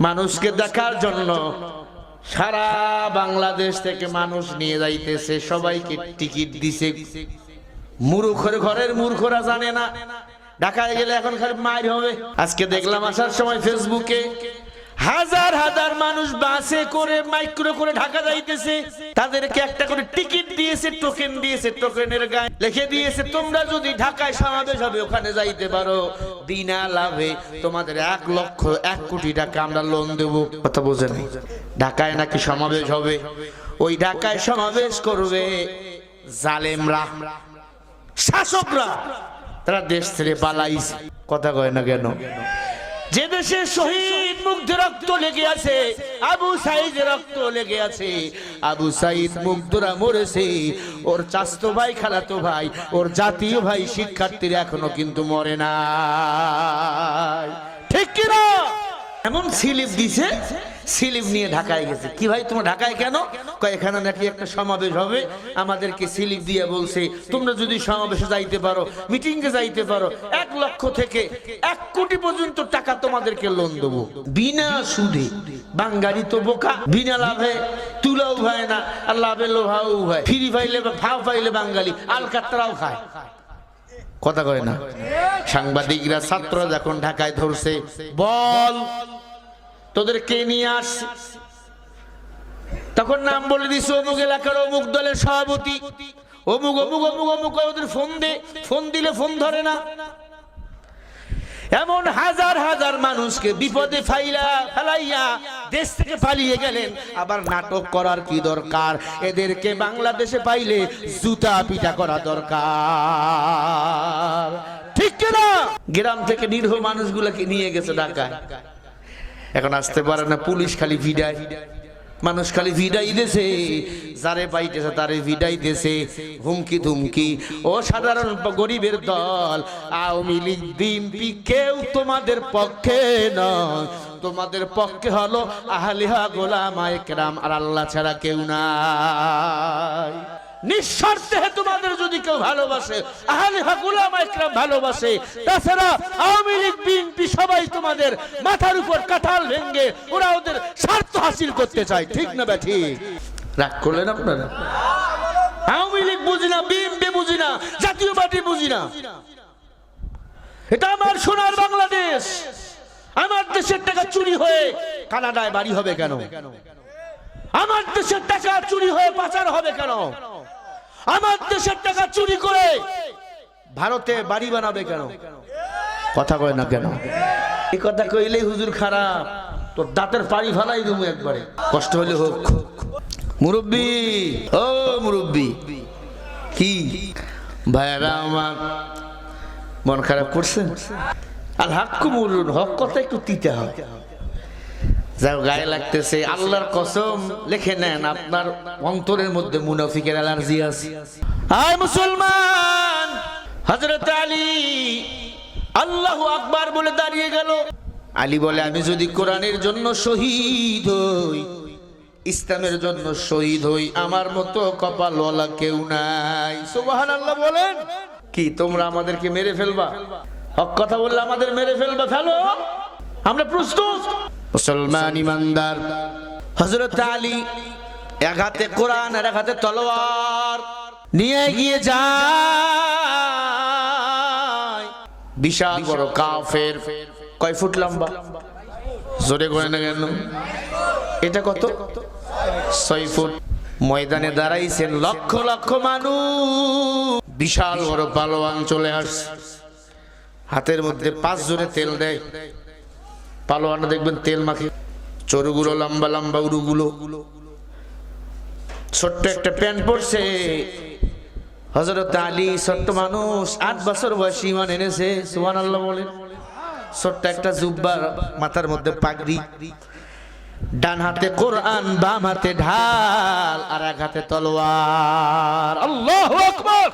মানুষকে দেখার জন্য সারা বাংলাদেশ থেকে মানুষ নিয়ে যাইতেছে, সবাইকে টিকিট দিছে। মূর্খের ঘরের মূর্খরা জানে না ঢাকায় গেলে এখন খালি মাইর হবে। আজকে দেখলাম আসার সময় ফেসবুকে হাজার হাজার মানুষ বাসে করে মাইক্রো করে ঢাকা যাইতেছে, তাদেরকে একটা করে টিকিট দিয়েছে, টোকেন দিয়েছে, টোকেনের গায়ে লিখে দিয়েছে তোমরা যদি ঢাকায় সমাবেশ হবে ওখানে যাইতে পারো, বিনা লাভে তোমাদের 1 লক্ষ 1 কোটি টাকা আমরা লোন দেব। কথা বোঝেন? ঢাকায় নাকি সমাবেশ হবে, ওই ঢাকায় সমাবেশ করবে জালেমরা, শাসকরা, তারা দেশ ছেড়ে পালাইছে। কথা কয় না কেন? যে দেশে শহীদ মুগ্ধ রক্ত লেগে আছে, আবু সাইদের রক্ত লেগে আছে, আবু সাইদ মুগ্ধরা মরেছে, ওর চাচতো ভাই, খালাতো ভাই, ওর জাতীয় ভাই শিক্ষার্থীরা এখনো কিন্তু মরে না। ঠিক কি না? এমন স্লিপ দিছে, স্লিপ নিয়ে ঢাকায় গেছে। কি ভাই তোমরা ঢাকায় কেন? কয় এখানে নাকি একটা সমাবেশ হবে, আমাদেরকে স্লিপ দিয়ে বলছে তোমরা যদি সমাবেশে যাইতে পারো, মিটিং এ যাইতে পারো, 1 লক্ষ থেকে 1 কোটি পর্যন্ত টাকা তোমাদেরকে লোন দেবো বিনা সুদে। বাঙালি তো বোকা, বিনা লাভে তুলাও হয় না, আর লাভে লোহাও হয়। ফ্রি পাইলে বা ফাও পাইলে বাঙালি আলকাতরাও খায়। কথা কয় না? সাংবাদিকরা ছাত্ররা যখন ঢাকায় ধরছে, বল তোদেরকে নিয়ে আসছে, তখন নাম বলে দিছে অমুক এলাকার অমুক দলের সভাপতি, অমুক অমুক অমুক অমুক। ওদের ফোন দিলে ফোন ধরে না। এমন হাজার হাজার মানুষকে বিপদে ফেলাইয়া দেশ থেকে পালিয়ে গেলেন। আবার নাটক করার কি দরকার? এদেরকে বাংলাদেশে পাইলে জুতা পিটা করা দরকার। ঠিক কিনা? গ্রাম থেকে নিরীহ মানুষগুলোকে নিয়ে গেছে ঢাকায়, এখন আসতে পারে না। পুলিশ খালি ভিড়ায়, মানুষ খালি ভিড়াই দিয়েছে, যারে পাইতেছে তারে ভিড়াই দিয়েছে, হুমকি ধুমকি। ও সাধারণ গরিবের দল আওয়ামী লীগ, বিএনপি, কেউ তোমাদের পক্ষে নয়। তোমাদের পক্ষে হলো আহলে হক ওলামায়ে কেরাম, আর আল্লাহ ছাড়া কেউ নাই। নিঃস্বার্থে তোমাদের যদি কেউ ভালোবাসে, আহলে হক উলামায়ে কেরাম ভালোবাসে। তাছাড়া আওয়ামী লীগ, বিএনপি সবাই তোমাদের মাথার উপর কাঁঠাল ভেঙে ওরা ওদের স্বার্থ হাসিল করতে চায়। ঠিক না বে ঠিক? রাগ করলেন আপনারা? আওয়ামী লীগ বুঝি না, বিএনপি বুঝি না, জাতীয় পার্টি বুঝি না। এটা আমার সোনার বাংলাদেশ। আমার দেশের টাকা চুরি হয়ে কানাডায় বাড়ি হবে কেন? আমার দেশের টাকা চুরি হয়ে পাচার হবে কেন? আমার দেশের টাকা চুরি করে ভারতে বাড়ি বানাবে কেন? কথা কয় না কেন? এই কথা কইলেই হুজুর খারাপ, তোর দাঁতের পাড়ি ফালাই দেবো একবারে, কষ্ট হলে হোক। মুরব্বি, ও মুরব্বি, কি ভাইরা আমার মন খারাপ করছেন? আল হাক্কু মুরুন, হক কথা একটু তিতে হয়, যাও গায়ে লাগতেছে। আল্লাহর কসম লিখে নেন, আপনার অন্তরের মধ্যে মুনাফিকের অ্যালার্জি আছে। আয় মুসলমান, হযরত আলী আল্লাহু আকবার বলে দাঁড়িয়ে গেল। আলী বলে আমি যদি কোরআনের জন্য শহীদ হই, ইসলামের জন্য শহীদ হই, আমার মতো কপালওয়ালা কেউ নাই। সুবহানাল্লাহ বলেন। কি তোমরা আমাদেরকে মেরে ফেলবা? হক কথা বললে আমাদের মেরে ফেলবা? ফেলো, আমরা প্রস্তুত। মুসলমান ইমানদার হযরত আলী এক হাতে কোরআন আর এক হাতে তলোয়ার নিয়ে গিয়ে যায়। বিশাল বড় কাফের, কয় ফুট লম্বা? জোরে কয় না কেন? এটা কত? 6 ফুট। ময়দানে দাঁড়াইছেন লক্ষ লক্ষ মানুষ। বিশাল বড় পালোয়ান চলে আসছে, হাতের মধ্যে 5 জনে তেল দেয়। পালোয়ানা দেখবেন তেল মাখে, চরুগুলো লম্বা লম্বা, উরুগুলো। ছোট্ট একটা প্যান্ট পরছে হযরত আলী, ছোট্ট মানুষ, 8 বছর বয়সী, ইমান এনেছে। সুবহানাল্লাহ বলেন। ছোট্ট একটা জুব্বা, মাথার মধ্যে পাগড়ি, ডান হাতে কোরআন, বাম হাতে ঢাল, আর এক হাতে তলোয়ার। আল্লাহু আকবার।